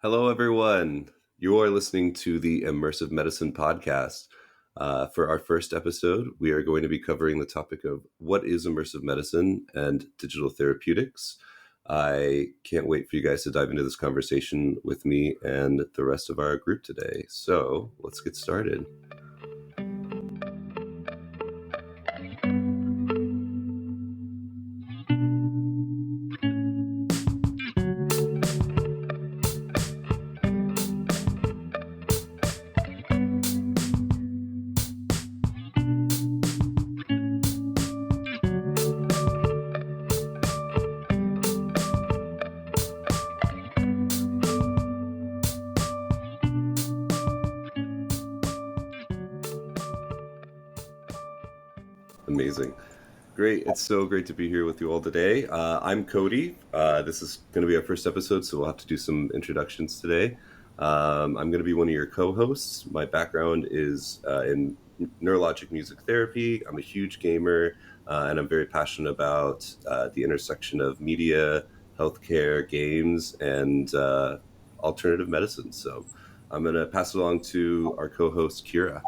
Hello, everyone. You are listening to the Immersive Medicine Podcast. For our first episode, we are going to be covering the topic of what is immersive medicine and digital therapeutics. I can't wait for you guys to dive into this conversation with me and the rest of our group today. So let's get started. Amazing. Great. It's so great to be here with you all today. I'm Cody. This is going to be our first episode, so we'll have to do some introductions today. I'm going to be one of your co-hosts. My background is in neurologic music therapy. I'm a huge gamer, and I'm very passionate about the intersection of media, healthcare, games, and alternative medicine. So I'm going to pass it along to our co-host, Kira,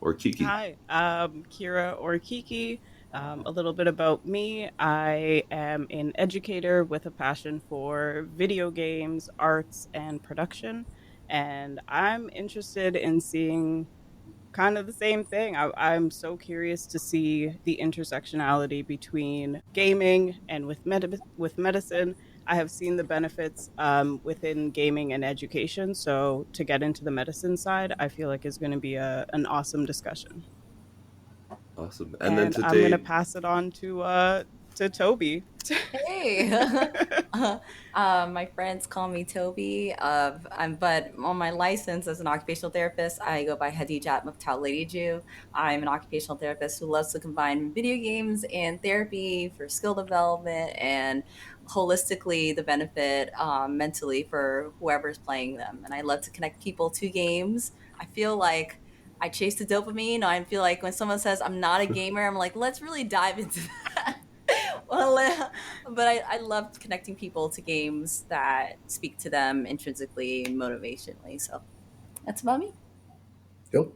or Kiki. Hi, Kira or Kiki. A little bit about me. I am an educator with a passion for video games, arts, and production. And I'm interested in seeing kind of the same thing. I'm so curious to see the intersectionality between gaming and with medicine. I have seen the benefits within gaming and education. So to get into the medicine side, I feel like is going to be an awesome discussion. Awesome. And then I'm today, going to pass it on to Toby. Hey, my friends call me Toby. But on my license as an occupational therapist, I go by Hadijat Muftal Lady Jew. I'm an occupational therapist who loves to combine video games and therapy for skill development and holistically the benefit mentally for whoever's playing them. And I love to connect people to games. I feel like I chase the dopamine. I feel like when someone says I'm not a gamer, I'm like, let's really dive into that. But I love connecting people to games that speak to them intrinsically and motivationally. So that's about me. Yep.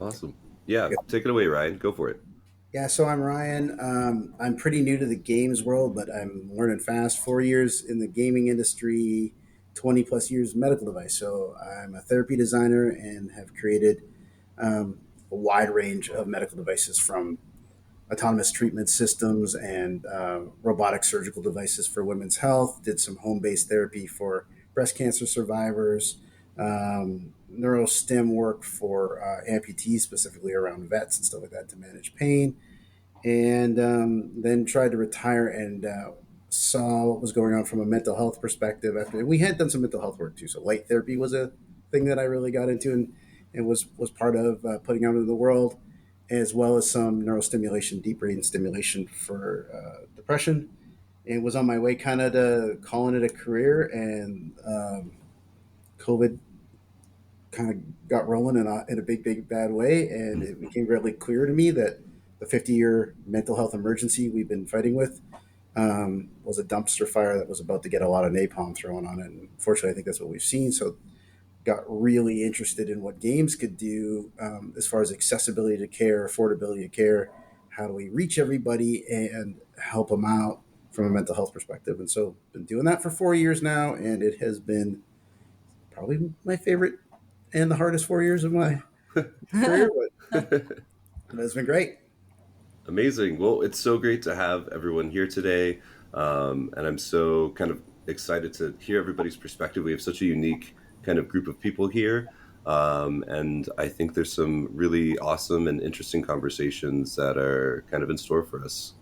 awesome. Yeah, take it away, Ryan. Go for it. Yeah, so I'm Ryan. I'm pretty new to the games world, but I'm learning fast. 4 years in the gaming industry, 20 plus years medical device. So I'm a therapy designer and have created a wide range of medical devices from autonomous treatment systems and robotic surgical devices for women's health. Did some home-based therapy for breast cancer survivors, neurostim work for amputees, specifically around vets and stuff like that to manage pain. And then tried to retire and saw what was going on from a mental health perspective. After we had done some mental health work too, so light therapy was a thing that I really got into and was part of putting out into the world, as well as some neurostimulation, deep brain stimulation for depression, and was on my way kind of to calling it a career. And COVID kind of got rolling in a big, bad way. And it became really clear to me that the 50-year mental health emergency we've been fighting with was a dumpster fire that was about to get a lot of napalm thrown on it. And unfortunately, I think that's what we've seen. So got really interested in what games could do as far as accessibility to care, affordability of care. How do we reach everybody and help them out from a mental health perspective? And so been doing that for 4 years now, and it has been probably my favorite and the hardest 4 years of my career, but it's been great. Amazing. Well, it's so great to have everyone here today. And I'm so kind of excited to hear everybody's perspective. We have such a unique kind of group of people here. And I think there's some really awesome and interesting conversations that are kind of in store for us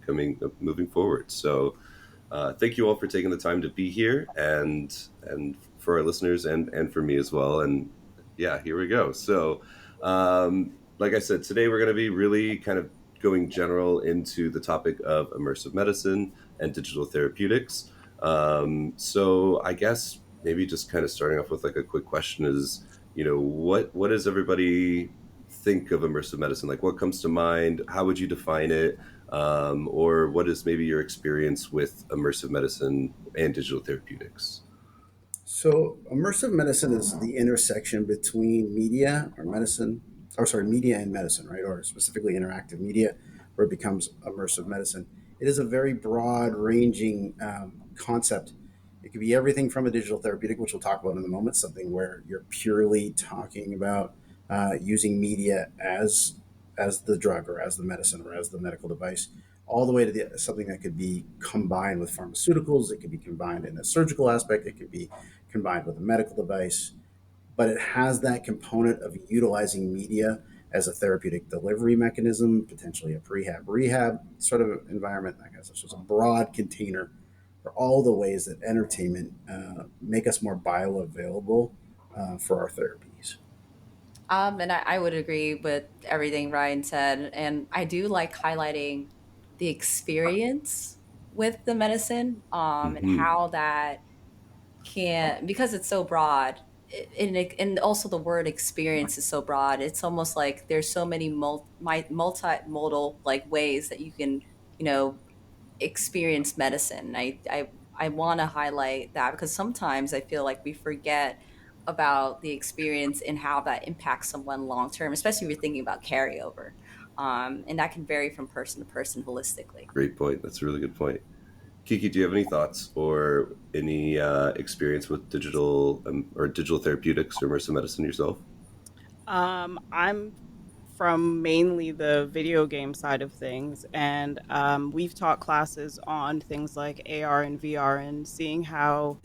moving forward. So thank you all for taking the time to be here and for our listeners and for me as well. And yeah, here we go. So like I said, today we're going to be really kind of going general into the topic of immersive medicine and digital therapeutics. So I guess maybe just kind of starting off with like a quick question is, what does everybody think of immersive medicine? Like what comes to mind? How would you define it? Or what is maybe your experience with immersive medicine and digital therapeutics? So, immersive medicine is the intersection between media or medicine, or sorry, media and medicine, right? Or specifically interactive media, where it becomes immersive medicine. It is a very broad ranging concept. It could be everything from a digital therapeutic, which we'll talk about in a moment, something where you're purely talking about using media as the drug or as the medicine or as the medical device, all the way to something that could be combined with pharmaceuticals. It could be combined in a surgical aspect. It could be combined with a medical device, but it has that component of utilizing media as a therapeutic delivery mechanism, potentially a prehab rehab sort of environment, that kind of stuff. So it's a broad container for all the ways that entertainment make us more bioavailable for our therapies. And I would agree with everything Ryan said. And I do like highlighting the experience with the medicine, and Hmm. how that can, because it's so broad. And also the word experience is so broad. It's almost like there's so many multimodal like ways that you can, you know, experience medicine. I want to highlight that because sometimes I feel like we forget about the experience and how that impacts someone long term, especially if you're thinking about carryover. And that can vary from person to person holistically. Great point. That's a really good point. Kiki, do you have any thoughts or any experience with digital or digital therapeutics or immersive medicine yourself? I'm from mainly the video game side of things, and we've taught classes on things like AR and VR, and seeing how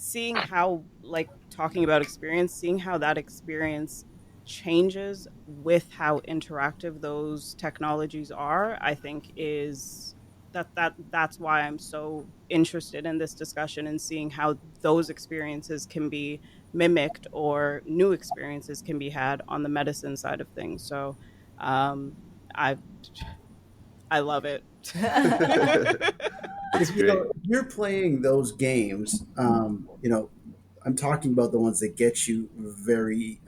like talking about experience, seeing how that experience changes with how interactive those technologies are, I think is that's why I'm so interested in this discussion and seeing how those experiences can be mimicked or new experiences can be had on the medicine side of things. So um, I I love it. That's great. If you're playing those games, I'm talking about the ones that get you very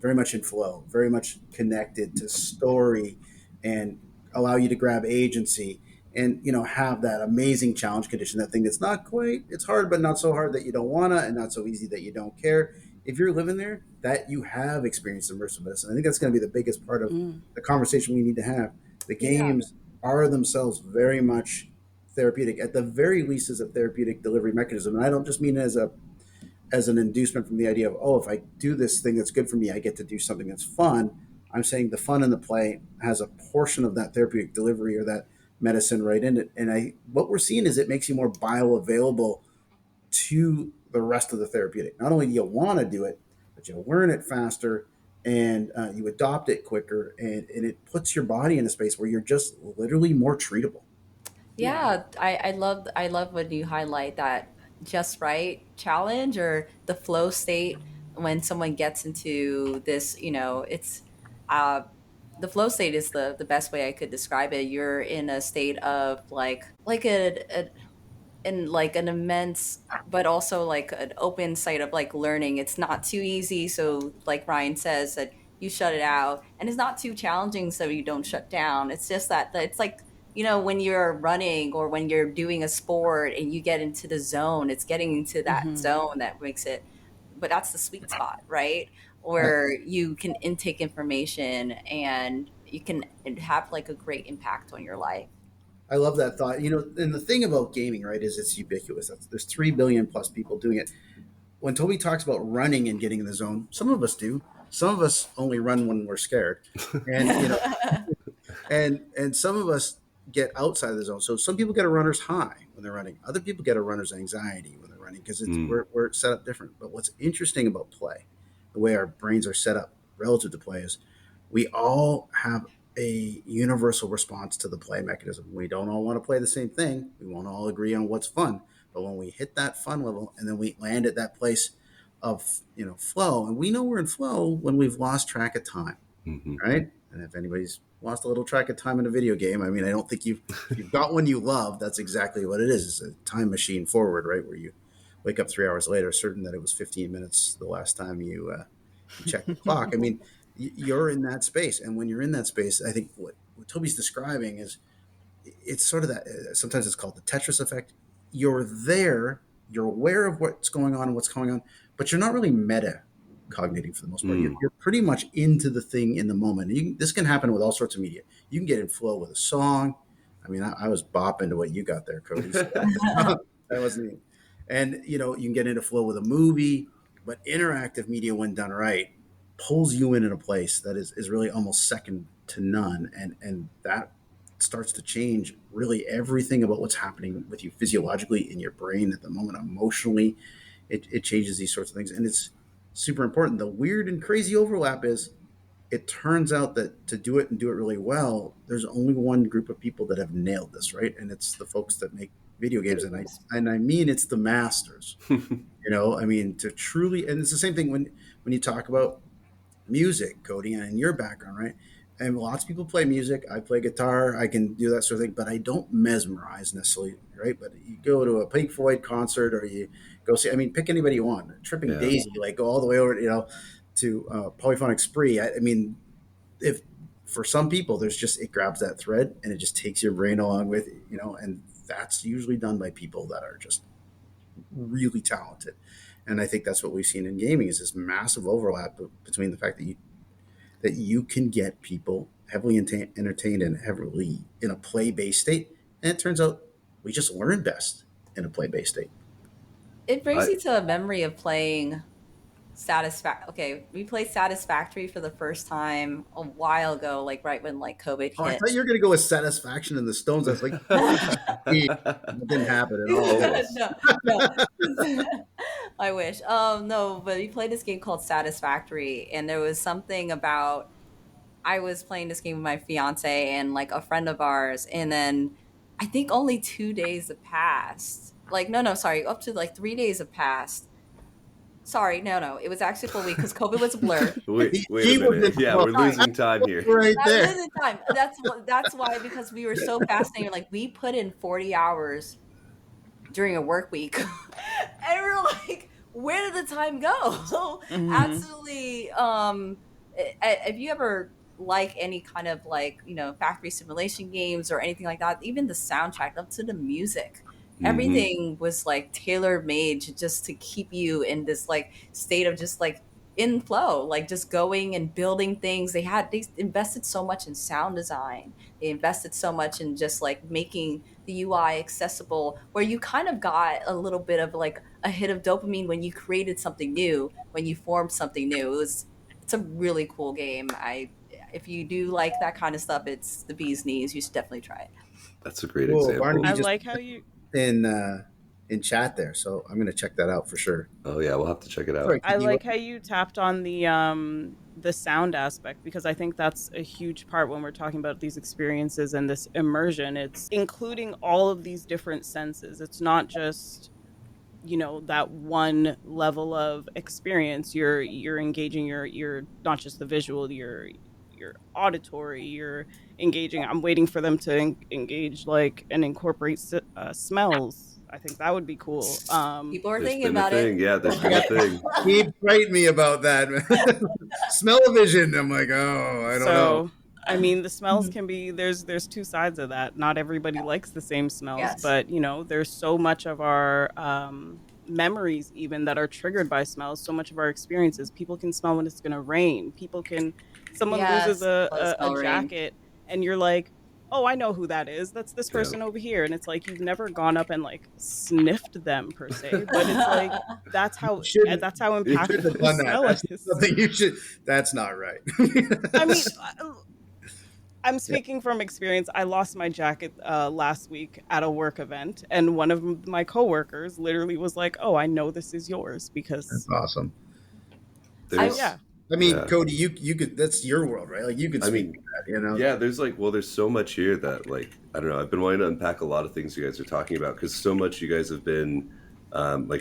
much in flow, very much connected to story, and allow you to grab agency, and have that amazing challenge condition. That thing that's not quite, it's hard, but not so hard that you don't wanna, and not so easy that you don't care. If you're living there, that you have experienced immersive medicine. I think that's going to be the biggest part of Mm, the conversation we need to have. The Yeah. games are themselves very much therapeutic, at the very least as a therapeutic delivery mechanism. And I don't just mean as an inducement from the idea of, oh, if I do this thing that's good for me, I get to do something that's fun. I'm saying the fun and the play has a portion of that therapeutic delivery or that medicine right in it. And what we're seeing is it makes you more bioavailable to the rest of the therapeutic. Not only do you want to do it, but you learn it faster, and you adopt it quicker, and it puts your body in a space where you're just literally more treatable. yeah. Yeah, I love when you highlight that just right challenge or the flow state when someone gets into this, it's uh the flow state is the best way I could describe it. You're in a state of like a in like an immense but also like an open site of like learning. It's not too easy, so like Ryan says, that you shut it out, and it's not too challenging so you don't shut down. It's just that it's like, when you're running or when you're doing a sport and you get into the zone, it's getting into that Hmm. zone that makes it, but that's the sweet spot, right? Where you can intake information and you can have like a great impact on your life. I love that thought. And the thing about gaming, right, is it's ubiquitous. There's 3 billion plus people doing it. When Toby talks about running and getting in the zone, some of us do. Some of us only run when we're scared, and and some of us get outside of the zone. So some people get a runner's high when they're running. Other people get a runner's anxiety when they're running because Mm. we're set up different. But what's interesting about play, the way our brains are set up relative to play, is we all have a universal response to the play mechanism. We don't all want to play the same thing. We won't all agree on what's fun. But when we hit that fun level and then we land at that place of flow, and we know we're in flow when we've lost track of time, Hmm. right? And if anybody's lost a little track of time in a video game, I mean, I don't think if you've got one you love, that's exactly what it is. It's a time machine forward, right? Where you wake up 3 hours later, certain that it was 15 minutes the last time you checked the clock. I mean, you're in that space, and when you're in that space, I think what Toby's describing is it's sort of that. Sometimes it's called the Tetris effect. You're there, you're aware of what's going on and what's going on, but you're not really meta cogniting for the most part. Mm. You're pretty much into the thing in the moment. This can happen with all sorts of media. You can get in flow with a song. I mean, I was bopping to what you got there, Cody. So that wasn't, and you can get into flow with a movie, but interactive media, when done right, pulls you in a place that is really almost second to none, and that starts to change really everything about what's happening with you physiologically in your brain at the moment, emotionally. It changes these sorts of things, and it's super important. The weird and crazy overlap is it turns out that to do it and do it really well, there's only one group of people that have nailed this, right? And it's the folks that make video games, and I mean it's the masters. I mean, to truly, and it's the same thing when you talk about music, Cody, and your background, right? And lots of people play music. I play guitar. I can do that sort of thing, but I don't mesmerize necessarily, right? But you go to a Pink Floyd concert, or you go see, I mean, pick anybody you want. Tripping Daisy, like go all the way over, to Polyphonic Spree. I mean, if for some people, it grabs that thread and it just takes your brain along with it, and that's usually done by people that are just really talented. And I think that's what we've seen in gaming is this massive overlap between the fact that you can get people heavily entertained and heavily in a play-based state. And it turns out we just learn best in a play-based state. It brings me to a memory of playing we played Satisfactory for the first time a while ago, like right when COVID hit. I thought you were going to go with Satisfaction and the Stones. I was like, it didn't happen at all. No. I wish. No, but we played this game called Satisfactory, and there was something about I was playing this game with my fiance and like a friend of ours, and then I think only 2 days have passed. Up to like 3 days have passed. Sorry, no. It was actually a full week because COVID was a blur. Wait a minute. Yeah, we're losing time here. Right there. Losing time. That's why, because we were so fascinated. Like, we put in 40 hours during a work week. And we were like, where did the time go? Mm-hmm. Absolutely. If you ever like any kind of factory simulation games or anything like that, even the soundtrack up to the music, everything was like tailor made just to keep you in this state of just in flow, just going and building things. They invested so much in sound design. They invested so much in just making the UI accessible, where you kind of got a little bit of a hit of dopamine when you created something new, when you formed something new. It's a really cool game. If you do like that kind of stuff, it's the bee's knees. You should definitely try it. That's a great example. Barney, I like how you in chat there, so I'm going to check that out for sure. Oh yeah, we'll have to check it out. Sorry, I like how you tapped on the sound aspect, because I think that's a huge part when we're talking about these experiences and this immersion. It's including all of these different senses. It's not just that one level of experience. You're engaging your not just the visual, your auditory, you're engaging. I'm waiting for them to engage and incorporate smells. I think that would be cool. People are thinking about it. Yeah, there's been a thing. Keep writing me about that. Smell-o-vision. I'm like, I don't know. I mean, the smells can be, there's two sides of that. Not everybody likes the same smells, but there's so much of our memories even that are triggered by smells. So much of our experiences. People can smell when it's going to rain. Someone loses a jacket, and you're like, oh, I know who that is. That's this person over here. And it's you've never gone up and sniffed them per se, but it's that's how impactful the smell is. Something that's not right. I mean, I'm speaking from experience. I lost my jacket last week at a work event, and one of my coworkers literally was like, "Oh, I know this is yours because." That's awesome. I mean, Cody, you could. That's your world, right? You could speak to that, Yeah, there's so much here that I don't know. I've been wanting to unpack a lot of things you guys are talking about, because so much you guys have been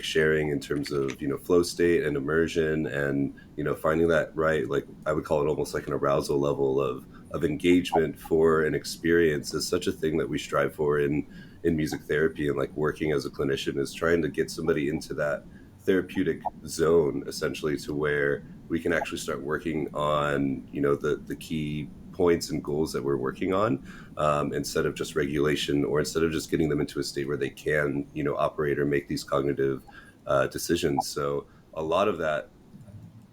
sharing in terms of flow state and immersion, and finding that right. I would call it almost like an arousal level of engagement for an experience is such a thing that we strive for in music therapy, and working as a clinician is trying to get somebody into that therapeutic zone, essentially, to where we can actually start working on the key points and goals that we're working on, instead of just regulation, or instead of just getting them into a state where they can operate or make these cognitive decisions. So a lot of that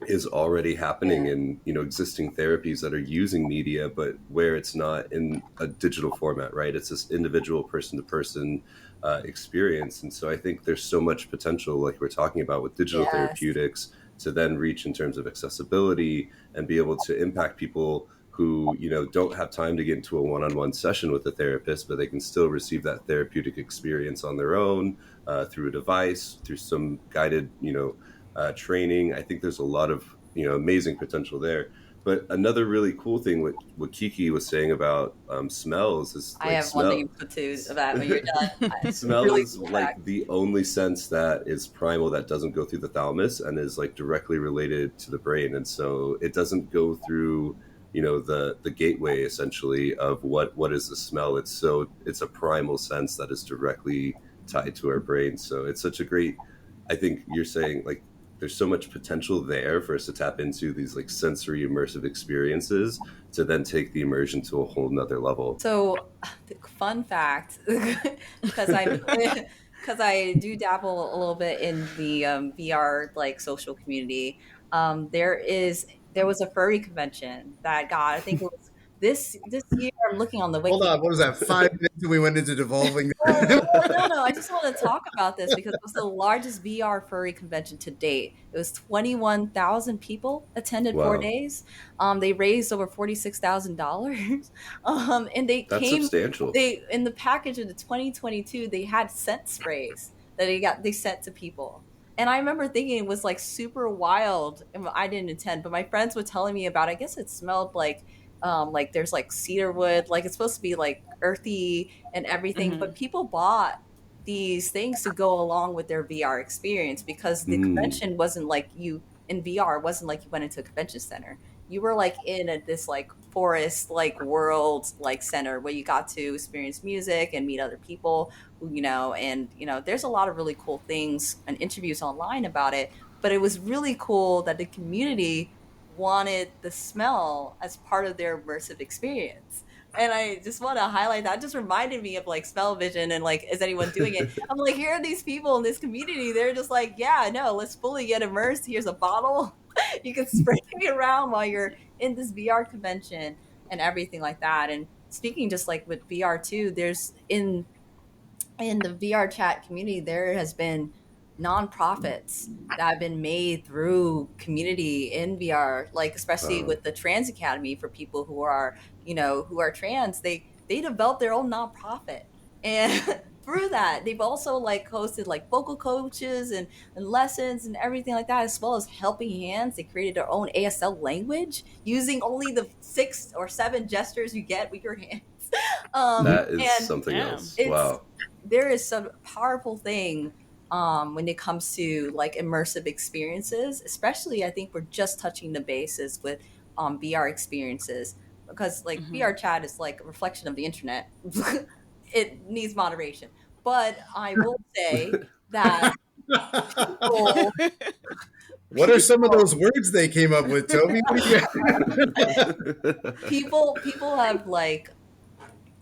is already happening Yeah. in, you know, existing therapies that are using media, but where it's not in a digital format, right? It's this individual person to person experience. And so I think there's so much potential, like we're talking about with digital Yes. therapeutics, to then reach in terms of accessibility and be able to impact people who, you know, don't have time to get into a one-on-one session with a therapist, but they can still receive that therapeutic experience on their own, through a device, through some guided, you know, training. I think there's a lot of, you know, amazing potential there. But another really cool thing, what Kiki was saying about smells is I like have one thing to put to that when you're done. smell Really is cool like fact. the only sense that is primal, that doesn't go through the thalamus and is like directly related to the brain. And so it doesn't go through, you know, the gateway essentially of what is the smell. It's a primal sense that is directly tied to our brain. So it's such a great, I think you're saying, like, there's so much potential there for us to tap into these like sensory immersive experiences to then take the immersion to a whole nother level. So, fun fact, because I do dabble a little bit in the VR like social community. There was a furry convention that got, I think it was this year. I'm looking on the Hold wiki. on, what was that? 5 minutes and we went into devolving. No. I just want to talk about this because it was the largest VR furry convention to date. It was 21,000 people attended Wow. 4 days. They raised over $46,000. And That's substantial. They in the package of the 2022, they had scent sprays that they sent to people. And I remember thinking it was like super wild. And I didn't attend, but my friends were telling me about it. I guess it smelled like there's like cedar wood, like it's supposed to be like earthy and everything. But people bought these things to go along with their VR experience because the convention wasn't like you in VR. It wasn't like you went into a convention center. You were like in this like forest like world like center where you got to experience music and meet other people who, you know, and you know there's a lot of really cool things and interviews online about it. But it was really cool that the community wanted the smell as part of their immersive experience. And I just want to highlight that. It just reminded me of like smell vision and like, is anyone doing it? I'm like, here are these people in this community. They're just like, yeah, no, let's fully get immersed. Here's a bottle. You can spray me around while you're in this VR convention and everything like that. And speaking just like with VR too, there's in the VR chat community, there has been nonprofits that have been made through community in VR, like especially with the Trans Academy for people who are, you know, who are trans. They developed their own nonprofit, and through that, they've also like hosted like vocal coaches and lessons and everything like that, as well as helping hands. They created their own ASL language using only the 6 or 7 gestures you get with your hands. That is and something else. it's Wow. there is some powerful thing when it comes to like immersive experiences, especially I think we're just touching the bases with VR experiences because like VR chat is like a reflection of the internet. It needs moderation, but I will say that people, What are some of those words they came up with, Toby? What do people have like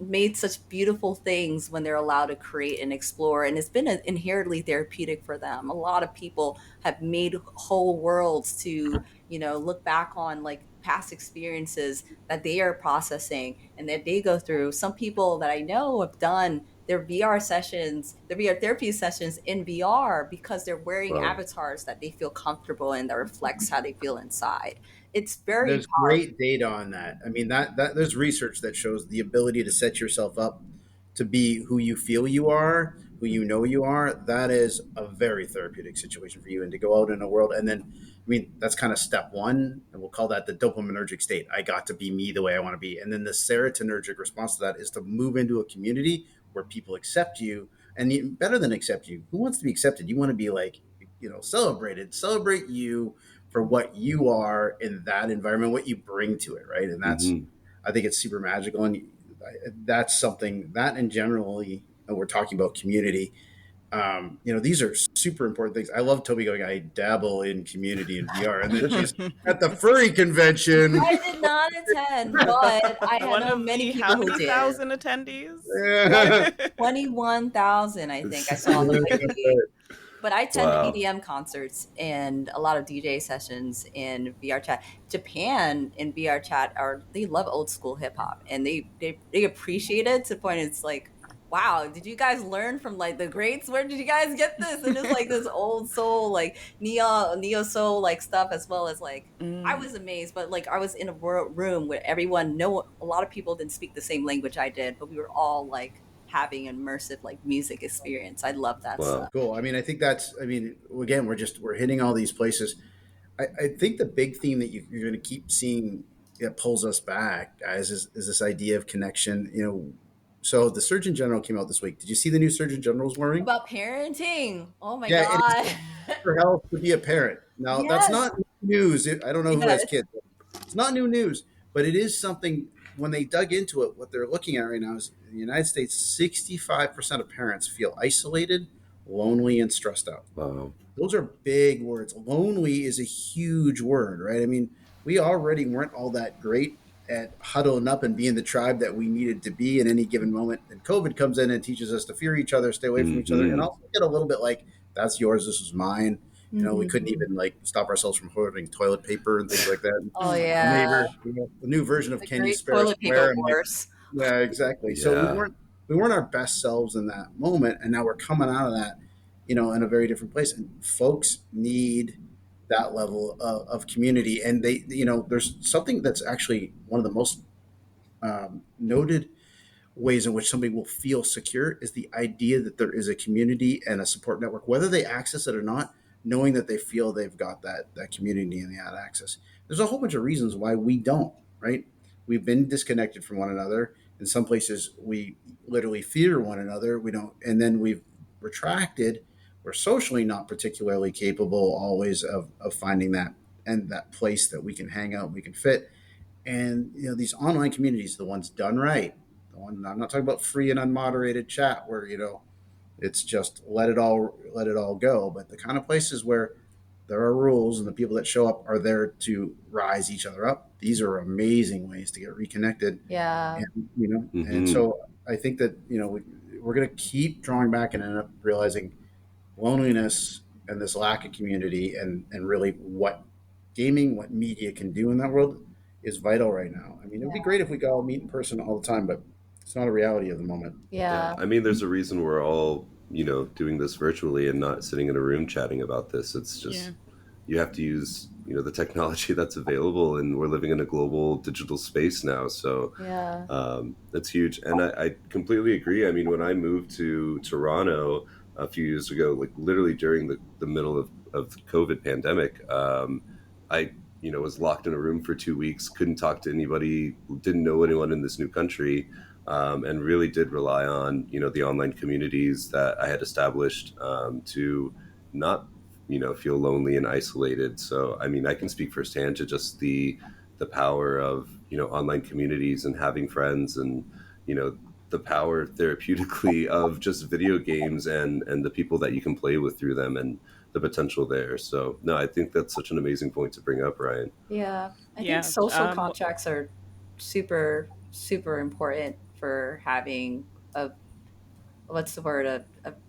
made such beautiful things when they're allowed to create and explore, and it's been inherently therapeutic for them. A lot of people have made whole worlds to, you know, look back on like past experiences that they are processing and that they go through. Some people that I know have done their VR sessions, their VR therapy sessions in VR because they're wearing avatars that they feel comfortable in, that reflects how they feel inside. It's very There's powerful. great data on that. I mean, that there's research that shows the ability to set yourself up to be who you feel you are, who you know you are. That is a very therapeutic situation for you, and to go out in a world. And then, I mean, that's kind of step one, and we'll call that the dopaminergic state. I got to be me the way I want to be. And then the serotonergic response to that is to move into a community where people accept you, and even better than accept you, who wants to be accepted? You want to be like, you know, celebrate you for what you are in that environment, what you bring to it, right? And that's, I think it's super magical, and that's something that, in generally, we're talking about community. You know, these are super important things. I love Toby going, I dabble in community and VR, and then she's at the furry convention. I did not attend, but I One know of many the people how who many did. thousand attendees? 21,000, I think I saw on the wiki. But I attend Wow. EDM concerts and a lot of DJ sessions in VR chat. Japan in VR chat they love old school hip hop, and they appreciate it to the point it's like, wow, did you guys learn from like the greats? Where did you guys get this? And it's like this old soul, like neo soul like stuff, as well as like I was amazed. But like I was in a room where a lot of people didn't speak the same language I did, but we were all like having immersive like music experience. I love that Wow. stuff. Cool. I mean, I think again, we're hitting all these places. I think the big theme that you're going to keep seeing that pulls us back, guys, is this idea of connection. So the Surgeon General came out this week. Did you see the new Surgeon General's warning? About parenting. Oh my Yeah, it is god. for health to be a parent. Now, that's Yes. not news. I don't know who has Yes. kids. It's not new news, but it is something. When they dug into it, what they're looking at right now is in the United States, 65% of parents feel isolated, lonely, and stressed out. Wow. Those are big words. Lonely is a huge word, right? I mean, we already weren't all that great at huddling up and being the tribe that we needed to be in any given moment. And COVID comes in and teaches us to fear each other, stay away from each other, and also get a little bit like, that's yours, this is mine. We couldn't even like stop ourselves from hoarding toilet paper and things like that. Oh yeah. The new version of The Can You great Spare a toilet Square? paper wars. Yeah, exactly. So Yeah. we weren't our best selves in that moment, and now we're coming out of that, in a very different place. And folks need that level of community, and there's something that's actually one of the most noted ways in which somebody will feel secure is the idea that there is a community and a support network, whether they access it or not, knowing that they feel they've got that community and that access. There's a whole bunch of reasons why we don't, right? We've been disconnected from one another. In some places, we literally fear one another. We don't, and then we've retracted. We're socially not particularly capable always of finding that place that we can hang out, we can fit. And these online communities, the ones done right, the one I'm not talking about free and unmoderated chat where it's just let it all go, but the kind of places where there are rules and the people that show up are there to rise each other up. These are amazing ways to get reconnected. Yeah. And so I think that we're going to keep drawing back and end up realizing loneliness and this lack of community and really what gaming, what media can do in that world is vital right now. I mean, it would be great if we could all meet in person all the time, but it's not a reality of the moment. Yeah. I mean, there's a reason we're all, doing this virtually and not sitting in a room chatting about this. It's just, you have to use, the technology that's available, and we're living in a global digital space now. So that's huge. And I completely agree. I mean, when I moved to Toronto a few years ago, like literally during the middle of the COVID pandemic, I was locked in a room for 2 weeks, couldn't talk to anybody, didn't know anyone in this new country, and really did rely on, the online communities that I had established to not, feel lonely and isolated. So, I mean, I can speak firsthand to just the power of, online communities and having friends and, the power therapeutically of just video games and the people that you can play with through them and the potential there. So no, I think that's such an amazing point to bring up, Ryan. Yeah. I think social contracts are super, super important for having a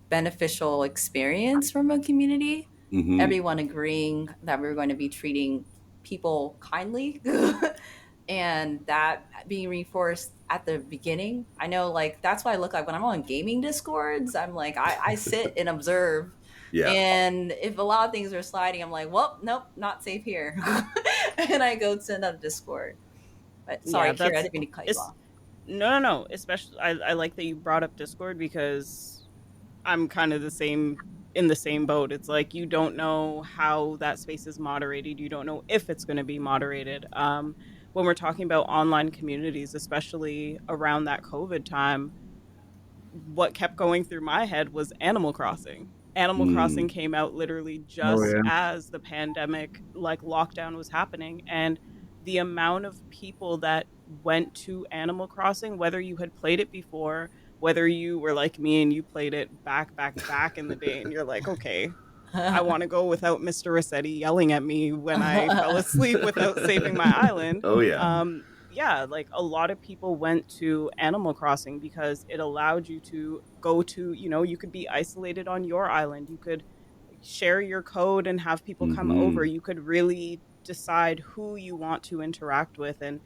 beneficial experience from a community. Mm-hmm. Everyone agreeing that we're going to be treating people kindly and that being reinforced at the beginning. I know, like, that's why I look like when I'm on gaming discords, I'm like, I sit and observe. Yeah. And if a lot of things are sliding, I'm like, well, nope, not safe here. And I go to another Discord. But sorry, Kira, I didn't mean to cut you off. No. Especially, I like that you brought up Discord because I'm kind of in the same boat. It's like you don't know how that space is moderated. You don't know if it's going to be moderated. When we're talking about online communities, especially around that COVID time, what kept going through my head was Animal Crossing. Animal Crossing came out literally just as the pandemic, like lockdown was happening. And the amount of people that went to Animal Crossing, whether you had played it before, whether you were like me and you played it back in the day and you're like, okay, I want to go without Mr. Rossetti yelling at me when I fell asleep without saving my island. Oh, yeah. Yeah, like a lot of people went to Animal Crossing because it allowed you to go to, you could be isolated on your island. You could share your code and have people come over. You could really decide who you want to interact with, and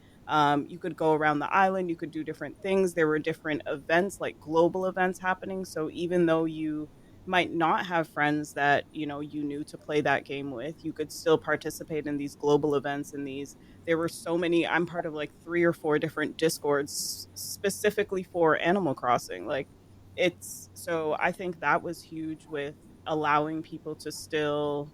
you could go around the island, you could do different things. There were different events, like global events happening, so even though you might not have friends that you knew to play that game with, you could still participate in these global events. And there were so many. I'm part of like 3 or 4 different discords specifically for Animal Crossing. Like, it's so I think that was huge with allowing people to still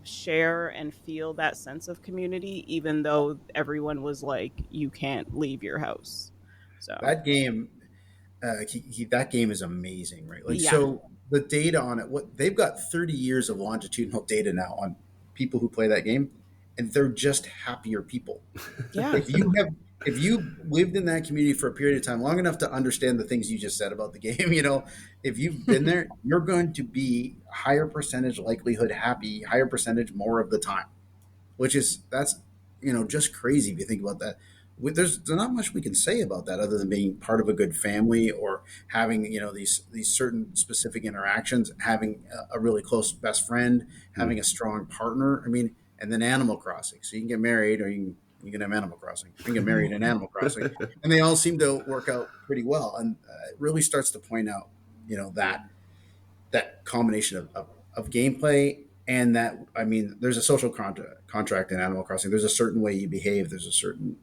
share and feel that sense of community, even though everyone was like, you can't leave your house. So That game, that game is amazing, right? Like, yeah. so the data on it, what they've got 30 years of longitudinal data now on people who play that game, and they're just happier people. Yeah. If you lived in that community for a period of time long enough to understand the things you just said about the game, if you've been there, you're going to be higher percentage likelihood happy, higher percentage more of the time, that's just crazy if you think about that. There's not much we can say about that other than being part of a good family, or having these certain specific interactions, having a really close best friend, having a strong partner. I mean, and then Animal Crossing, so you can get married, or you can have Animal Crossing, you can get married in Animal Crossing, and they all seem to work out pretty well. And it really starts to point out that combination of gameplay, and that, I mean, there's a social contract in Animal Crossing. There's a certain way you behave. There's a certain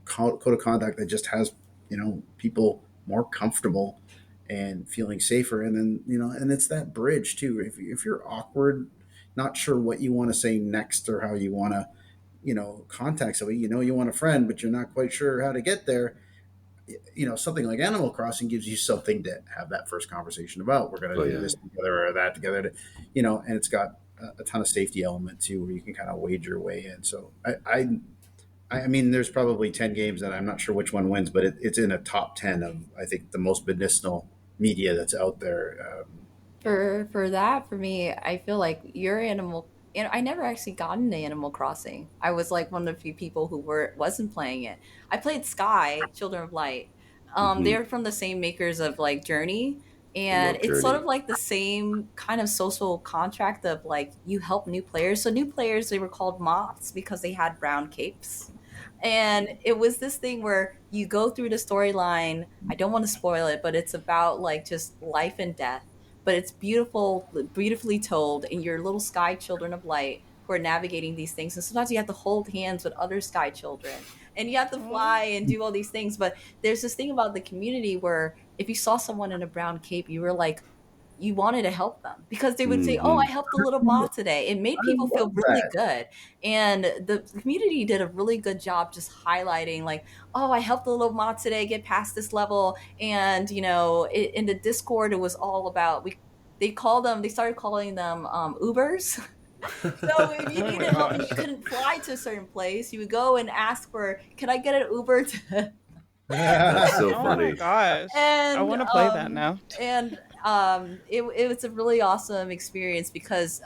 code of conduct that just has people more comfortable and feeling safer. And then and it's that bridge too. If you're awkward, not sure what you want to say next, or how you want to contact somebody, you want a friend, but you're not quite sure how to get there. Something like Animal Crossing gives you something to have that first conversation about. We're going to do this together or that together, and it's got a ton of safety element too, where you can kind of wade your way in. So I mean, there's probably 10 games that I'm not sure which one wins, but it's in a top 10 of, I think, the most medicinal media that's out there. For me, I feel like your animal. I never actually got into Animal Crossing. I was like one of the few people who wasn't playing it. I played Sky, Children of Light. They're from the same makers of like Journey, and it's sort of like the same kind of social contract of like you help new players. So new players, they were called moths because they had brown capes. And it was this thing where you go through the storyline. I don't want to spoil it, but it's about like just life and death. But it's beautifully told, and your little sky children of light who are navigating these things. And sometimes you have to hold hands with other sky children, and you have to fly and do all these things. But there's this thing about the community where if you saw someone in a brown cape, you were like, you wanted to help them because they would say, "Oh, I helped the little moth today." It made people feel really good, and the community did a really good job just highlighting, like, "Oh, I helped the little moth today get past this level." And in the Discord, it was all about they started calling them Ubers. So if you needed help and you couldn't fly to a certain place, you would go and ask for, "Can I get an Uber to?" That's so funny. Oh my gosh. And I want to play that now. And it was a really awesome experience because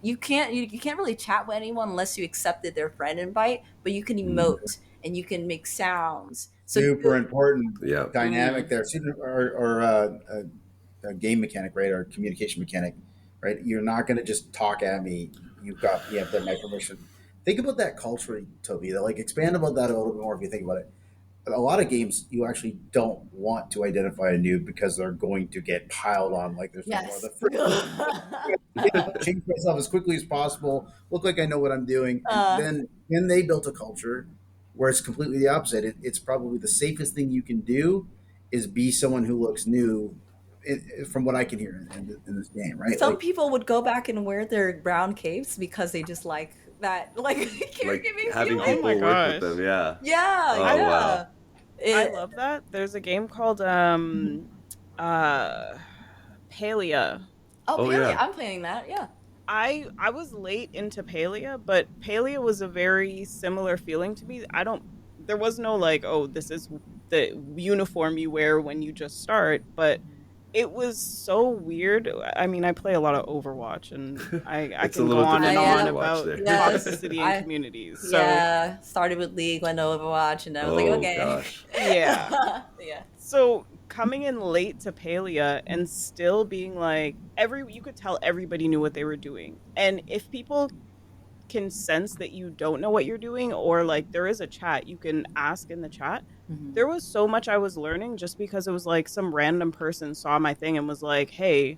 you can't really chat with anyone unless you accepted their friend invite, but you can emote and you can make sounds. So super important dynamic there. Or a game mechanic, right? Or communication mechanic, right? You're not going to just talk at me. You have my permission. Think about that culturally, Toby. Like, expand about that a little bit more if you think about it. A lot of games, you actually don't want to identify a noob because they're going to get piled on like there's no more. Change myself as quickly as possible, look like I know what I'm doing. And then they built a culture where it's completely the opposite. It's probably the safest thing you can do is be someone who looks new, from what I can hear in this game, right? Some people would go back and wear their brown capes because they just like that, like having people work with them. Wow. I love that. There's a game called Palia. Palia. I'm playing that. Yeah. I was late into Palia, but Palia was a very similar feeling to me. There was no like, oh, this is the uniform you wear when you just start, but it was so weird. I mean, I play a lot of Overwatch, and I can go on and on about toxicity in communities. So started with League, went to Overwatch, and I was like, okay. Gosh. Yeah. So coming in late to Palia and still being like you could tell everybody knew what they were doing. And if people can sense that you don't know what you're doing, or like there is a chat you can ask in the chat, there was so much I was learning just because it was like some random person saw my thing and was like, hey,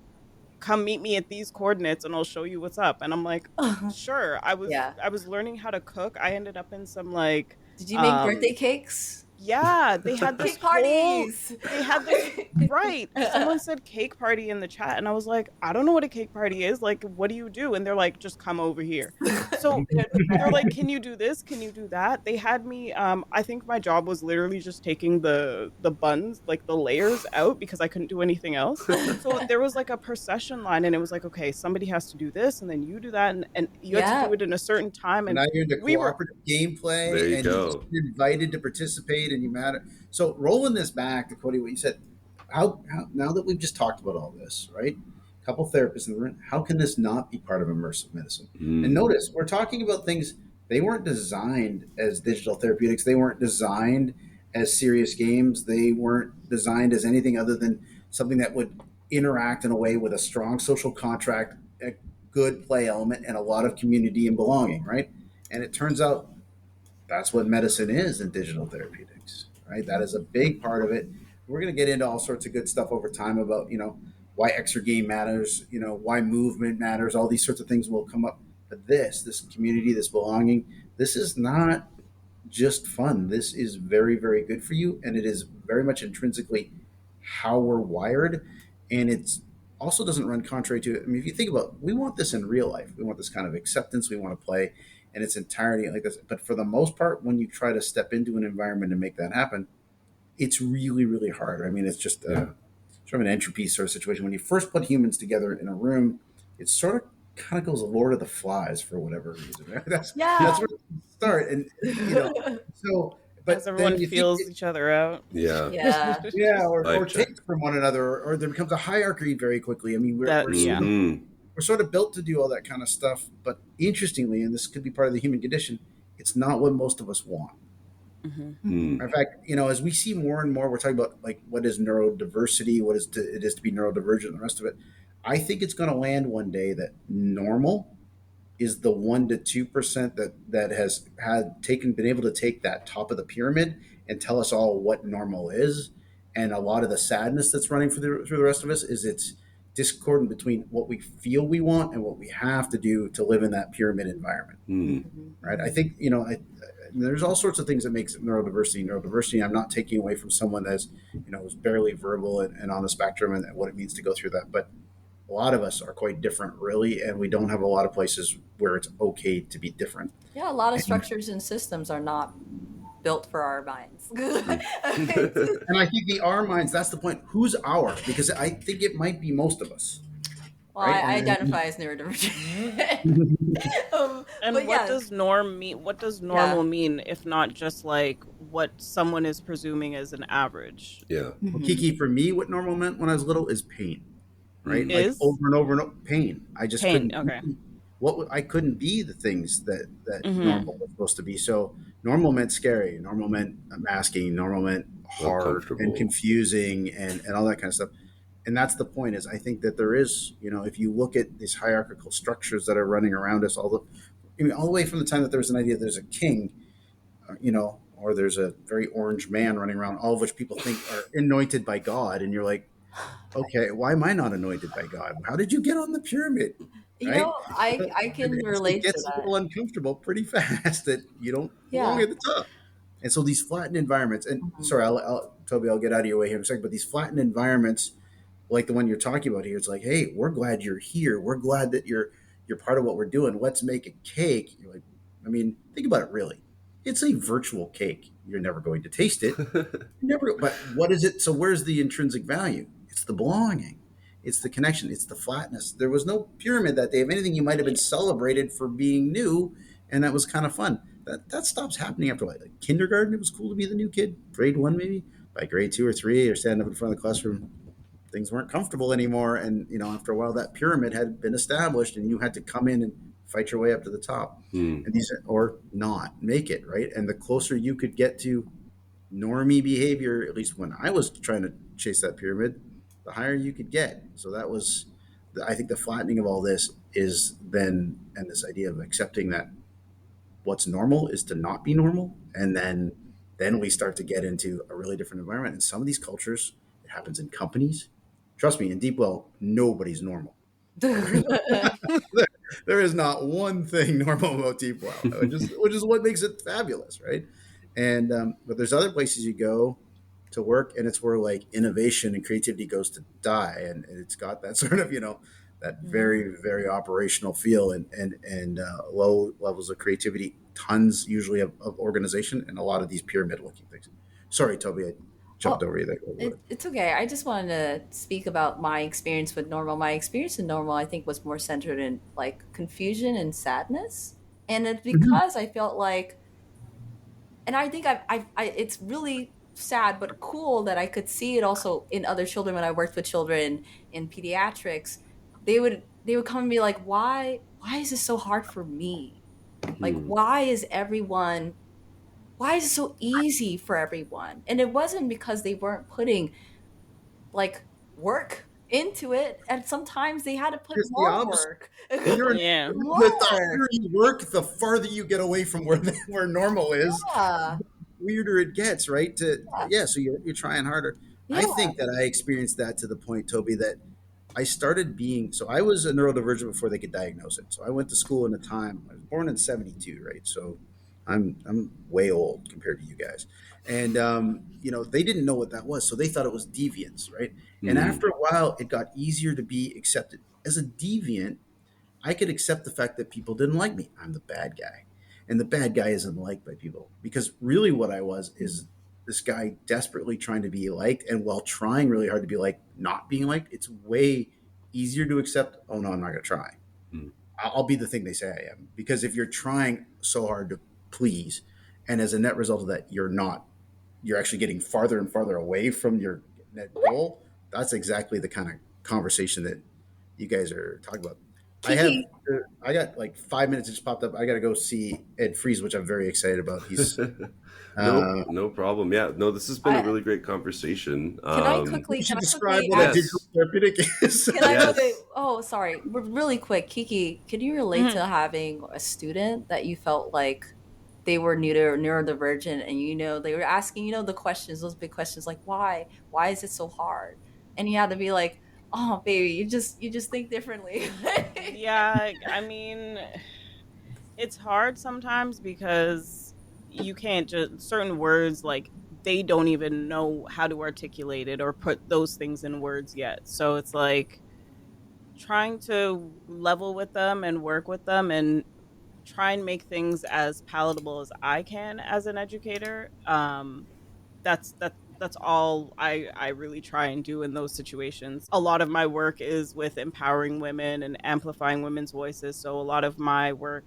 come meet me at these coordinates and I'll show you what's up. And I'm like, sure. Yeah. I was learning how to cook. I ended up in some like Did you make birthday cakes? Yeah, they had this Cake parties. They had this right. Someone said cake party in the chat, and I was like, I don't know what a cake party is. Like, what do you do? And they're like, just come over here. So they're like, can you do this? Can you do that? They had me. I think my job was literally just taking the buns, like the layers out, because I couldn't do anything else. So there was like a procession line, and it was like, okay, somebody has to do this, and then you do that, and you had to do it in a certain time. And now you're into cooperative gameplay, there you and go. you're invited to participate, and you matter. So rolling this back to Cody, what you said, how now that we've just talked about all this, right? A couple therapists in the room, how can this not be part of immersive medicine? And notice, we're talking about things, they weren't designed as digital therapeutics. They weren't designed as serious games. They weren't designed as anything other than something that would interact in a way with a strong social contract, a good play element, and a lot of community and belonging, right? And it turns out that's what medicine is in digital therapeutics, right? That is a big part of it. We're going to get into all sorts of good stuff over time about, why exergame matters, why movement matters, all these sorts of things will come up. But this community, this belonging, this is not just fun. This is very, very good for you. And it is very much intrinsically how we're wired. And it's also doesn't run contrary to it. I mean, if you think about, we want this in real life. We want this kind of acceptance. We want to play in its entirety like this. But for the most part, when you try to step into an environment and make that happen, it's really, really hard. I mean, it's just sort of an entropy sort of situation. When you first put humans together in a room, it sort of kind of goes Lord of the Flies for whatever reason. Right? That's where you start. And, so, but as everyone feels each other out. Yeah. Or takes from one another, or there becomes a hierarchy very quickly. I mean, we're sort of built to do all that kind of stuff, but interestingly, and this could be part of the human condition, it's not what most of us want. In fact, as we see more and more, we're talking about like what is neurodiversity, what is it is to be neurodivergent, and the rest of it. I think it's going to land one day that normal is the 1% to 2% that has been able to take that top of the pyramid and tell us all what normal is. And a lot of the sadness that's running through the rest of us is it's discordant between what we feel we want and what we have to do to live in that pyramid environment. Right? I think, there's all sorts of things that makes neurodiversity. I'm not taking away from someone that's, is barely verbal and on the spectrum and what it means to go through that. But a lot of us are quite different, really, and we don't have a lot of places where it's okay to be different. Yeah, a lot of structures and systems are not built for our minds. And I think our minds, that's the point. Who's our? Because I think it might be most of us. Well, right? I identify as neurodivergent. And what does norm mean? What does normal mean if not just like what someone is presuming as an average? Yeah. Well, Kiki, for me, what normal meant when I was little is pain. Right? Is? Like over and over and over. Pain. I just couldn't. Okay. I couldn't be the things that normal was supposed to be. So normal meant scary. Normal meant masking. Normal meant hard and confusing and all that kind of stuff. And that's the point is I think that there is, if you look at these hierarchical structures that are running around us, all the way from the time that there was an idea there's a king, or there's a very orange man running around, all of which people think are anointed by God. And you're like, okay, why am I not anointed by God? How did you get on the pyramid? Right? I can relate to that. It gets a little uncomfortable pretty fast that you don't belong at the top. And so these flattened environments, and sorry, Toby, I'll get out of your way here in a second, but these flattened environments, like the one you're talking about here, it's like, hey, we're glad you're here. We're glad that you're part of what we're doing. Let's make a cake. You're like, I mean, think about it really. It's a virtual cake. You're never going to taste it. But what is it? So where's the intrinsic value? It's the belonging. It's the connection. It's the flatness. There was no pyramid that day. If anything, you might have been celebrated for being new, and that was kind of fun. That stops happening after like kindergarten. It was cool to be the new kid. Grade 1 maybe. By grade 2 or 3, or standing up in front of the classroom, things weren't comfortable anymore. And after a while, that pyramid had been established, and you had to come in and fight your way up to the top. And or not make it right. And the closer you could get to normie behavior, at least when I was trying to chase that pyramid, the higher you could get. So that was, I think, the flattening of all this is then, and this idea of accepting that what's normal is to not be normal, and then we start to get into a really different environment. And some of these cultures, it happens in companies. Trust me, in Deepwell, nobody's normal. There is not one thing normal about Deepwell, which is what makes it fabulous, right? And but there's other places you go to work, and it's where like innovation and creativity goes to die, and it's got that sort of that very very operational feel, and low levels of creativity, tons usually of organization, and a lot of these pyramid looking things. Sorry, Toby, I jumped over you there. It's okay. I just wanted to speak about my experience with normal. My experience in normal, I think, was more centered in like confusion and sadness, and it's because I felt like, and I think it's really sad but cool that I could see it also in other children when I worked with children in pediatrics. They would come and be like, why is this so hard for me? Like, why is it so easy for everyone? And it wasn't because they weren't putting like work into it, and sometimes they had to put It's the more opposite. work. Yeah. The harder you work, the farther you get away from where normal is. Yeah. Weirder it gets, right? So you're trying harder. Yeah. I think that I experienced that to the point, Toby, that I started being, so I was a neurodivergent before they could diagnose it. So I went to school in a time, I was born in 72, right? So I'm way old compared to you guys. And, they didn't know what that was. So they thought it was deviance, right? And after a while, it got easier to be accepted. As a deviant, I could accept the fact that people didn't like me. I'm the bad guy. And the bad guy isn't liked by people, because really what I was is this guy desperately trying to be liked, and while trying really hard to be liked, not being liked. It's way easier to accept, oh no, I'm not going to try. I'll be the thing they say I am. Because if you're trying so hard to please, and as a net result of that, you're actually getting farther and farther away from your net goal, that's exactly the kind of conversation that you guys are talking about. I got like 5 minutes. It just popped up. I got to go see Ed Freeze, which I'm very excited about. He's no problem. Yeah, no, this has been a really great conversation. Can I describe quickly what a digital therapeutic is? Oh, sorry. Really quick, Kiki, can you relate to having a student that you felt like they were neurodivergent, and they were asking the questions, those big questions like why is it so hard, and you had to be like, oh baby, you just think differently. Yeah, I mean, it's hard sometimes because you can't just, certain words, like they don't even know how to articulate it or put those things in words yet. So it's like trying to level with them and work with them and try and make things as palatable as I can as an educator. That's all I really try and do in those situations. A lot of my work is with empowering women and amplifying women's voices. So a lot of my work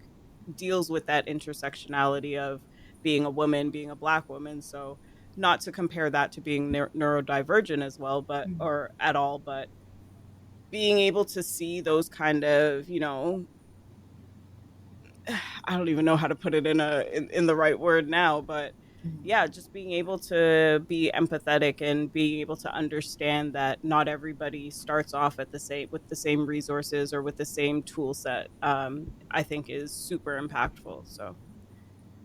deals with that intersectionality of being a woman, being a Black woman. So not to compare that to being neurodivergent as well, but or at all, but being able to see those kind of, I don't even know how to put it in the right word now, but yeah, just being able to be empathetic and being able to understand that not everybody starts off at with the same resources or with the same tool set, I think is super impactful. So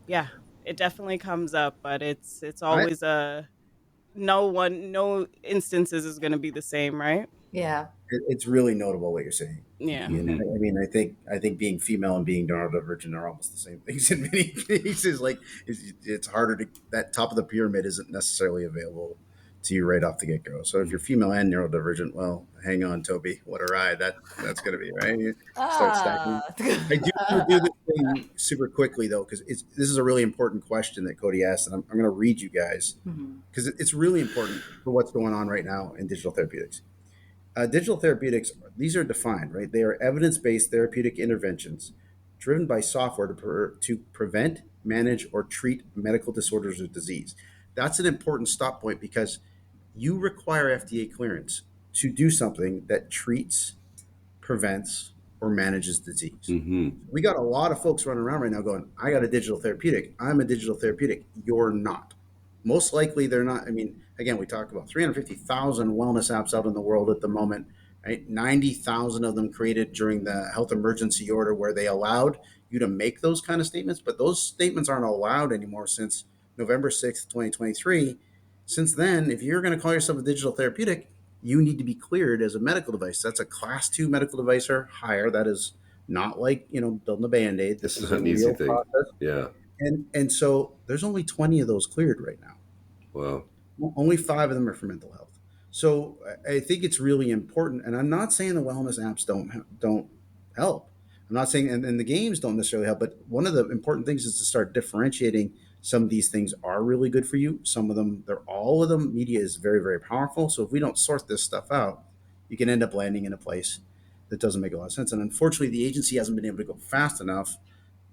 yeah, it definitely comes up, but it's always no instances is going to be the same, right? Yeah. It's really notable what you're saying. Yeah. I mean, I think being female and being neurodivergent are almost the same things in many cases. Like it's harder to, that top of the pyramid isn't necessarily available to you right off the get go. So if you're female and neurodivergent, well, hang on, Toby, what a ride that's going to be, right? You start stacking. I do want to do this thing super quickly though, because this is a really important question that Cody asked, and I'm going to read you guys because it's really important for what's going on right now in digital therapeutics. Digital therapeutics, these are defined, right? They are evidence-based therapeutic interventions driven by software to prevent, manage, or treat medical disorders or disease. That's an important stop point because you require FDA clearance to do something that treats, prevents, or manages disease. We got a lot of folks running around right now going, I got a digital therapeutic. I'm a digital therapeutic. You're not. most likely they're not. I mean, again, we talk about 350,000 wellness apps out in the world at the moment, right? 90,000 of them created during the health emergency order where they allowed you to make those kind of statements, but those statements aren't allowed anymore since November 6th, 2023. Since then, if you're going to call yourself a digital therapeutic, you need to be cleared as a medical device. That's a class 2 medical device or higher. That is not like, building a Band-Aid. This It's is not a an easy real thing. process. Yeah. And so there's only 20 of those cleared right now. Wow. Only 5 of them are for mental health. So I think it's really important. And I'm not saying the wellness apps don't help. I'm not saying, and the games don't necessarily help, but one of the important things is to start differentiating. Some of these things are really good for you. Some of them, all of them, media is very, very powerful. So if we don't sort this stuff out, you can end up landing in a place that doesn't make a lot of sense. And unfortunately, the agency hasn't been able to go fast enough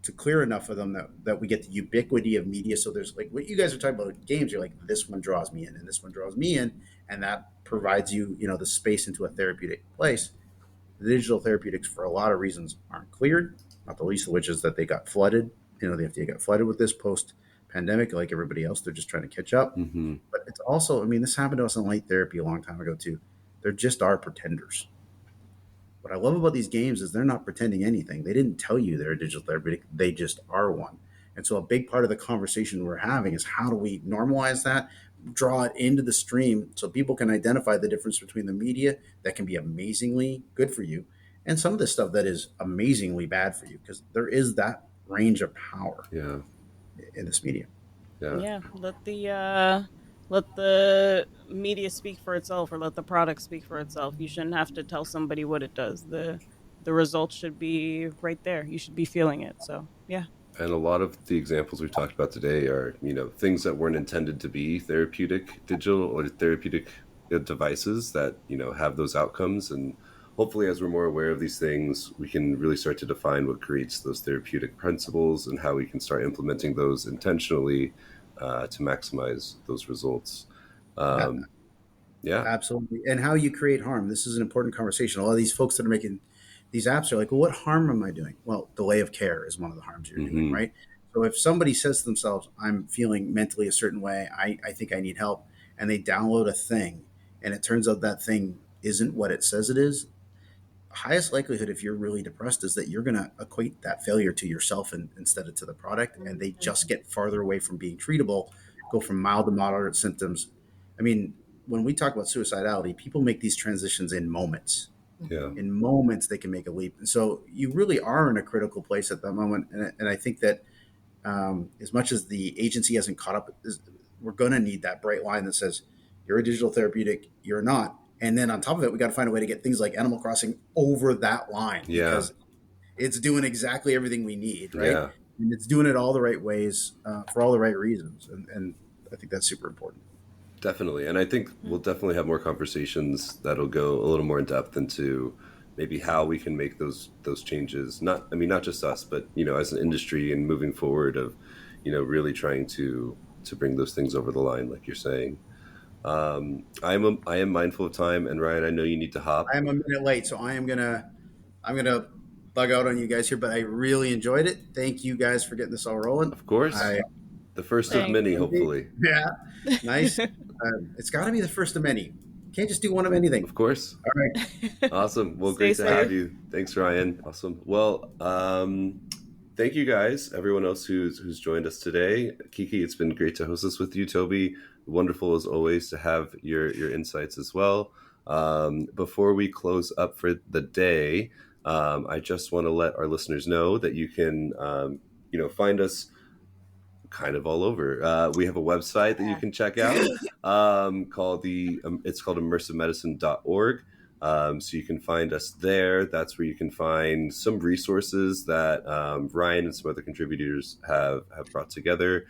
to clear enough of them that we get the ubiquity of media. So there's like what you guys are talking about games. You're like, this one draws me in and this one draws me in. And that provides you, the space into a therapeutic place. The digital therapeutics, for a lot of reasons, aren't cleared, not the least of which is that they got flooded. The FDA got flooded with this post pandemic, like everybody else. They're just trying to catch up. Mm-hmm. But it's also, this happened to us in light therapy a long time ago too. They're just our pretenders. What I love about these games is they're not pretending anything. They didn't tell you they're a digital therapeutic. They just are one. And so a big part of the conversation we're having is how do we normalize that, draw it into the stream so people can identify the difference between the media that can be amazingly good for you and some of the stuff that is amazingly bad for you, because there is that range of power in this media. Yeah, let the media speak for itself, or let the product speak for itself. You shouldn't have to tell somebody what it does. The results should be right there. You should be feeling it. So yeah. And a lot of the examples we've talked about today are, things that weren't intended to be therapeutic digital or therapeutic devices that, have those outcomes. And hopefully, as we're more aware of these things, we can really start to define what creates those therapeutic principles and how we can start implementing those intentionally to maximize those results. Yeah, absolutely. And how you create harm. This is an important conversation. A lot of these folks that are making these apps are like, well, what harm am I doing? Well, delay of care is one of the harms you're doing, right? So if somebody says to themselves, I'm feeling mentally a certain way, I think I need help, and they download a thing, and it turns out that thing isn't what it says it is, highest likelihood, if you're really depressed, is that you're going to equate that failure to yourself instead of to the product, and they just get farther away from being treatable, go from mild to moderate symptoms. When we talk about suicidality, people make these transitions in moments. Yeah. In moments, they can make a leap. And so you really are in a critical place at that moment. And I think that as much as the agency hasn't caught up, we're going to need that bright line that says, you're a digital therapeutic, you're not. And then on top of it, we got to find a way to get things like Animal Crossing over that line. Yeah. Because it's doing exactly everything we need, right? Yeah. And it's doing it all the right ways for all the right reasons. And I think that's super important. Definitely. And I think we'll definitely have more conversations that'll go a little more in depth into maybe how we can make those changes. Not just us, but, as an industry and moving forward of, really trying to bring those things over the line, like you're saying. I am mindful of time, and Ryan, I know you need to hop. I am a minute late, so I'm gonna bug out on you guys here, but I really enjoyed it. Thank you guys for getting this all rolling. Of course. The first of many, hopefully. Yeah. Nice. It's got to be the first of many. Can't just do one of anything. Of course. All right. Awesome. Well, great to have you. Thanks, Ryan. Awesome. Well, thank you guys, everyone else who's joined us today. Kiki, it's been great to host this with you. Toby, wonderful as always to have your insights as well. Before we close up for the day, I just want to let our listeners know that you can, find us kind of all over. We have a website that you can check out called immersivemedicine.org. So you can find us there. That's where you can find some resources that Ryan and some other contributors have brought together,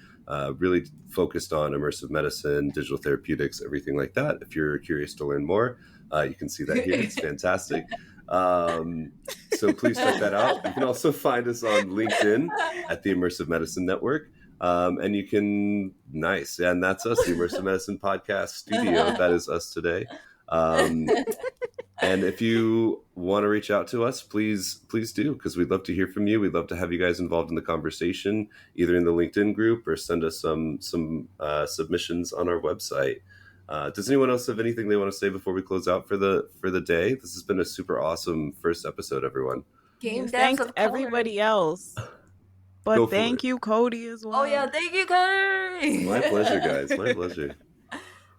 really focused on immersive medicine, digital therapeutics, everything like that. If you're curious to learn more, you can see that here. It's fantastic. So please check that out. You can also find us on LinkedIn at the Immersive Medicine Network. And you can, and that's us, the Immersive Medicine Podcast Studio. That is us today. And if you want to reach out to us, please do, because we'd love to hear from you. We'd love to have you guys involved in the conversation, either in the LinkedIn group or send us some submissions on our website. Does anyone else have anything they want to say before we close out for the day? This has been a super awesome first episode, everyone. Game devs Thanks of everybody color. else. But Go for thank it. you, Cody, as well. Oh yeah, thank you, Cody. My pleasure, guys. My pleasure.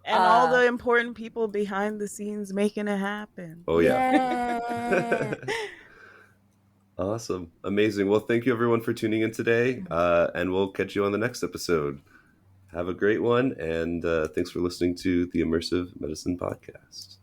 And all the important people behind the scenes making it happen. Oh yeah. Yeah. Awesome. Amazing. Well, thank you everyone for tuning in today. And we'll catch you on the next episode. Have a great one. And thanks for listening to the Immersive Medicine Podcast.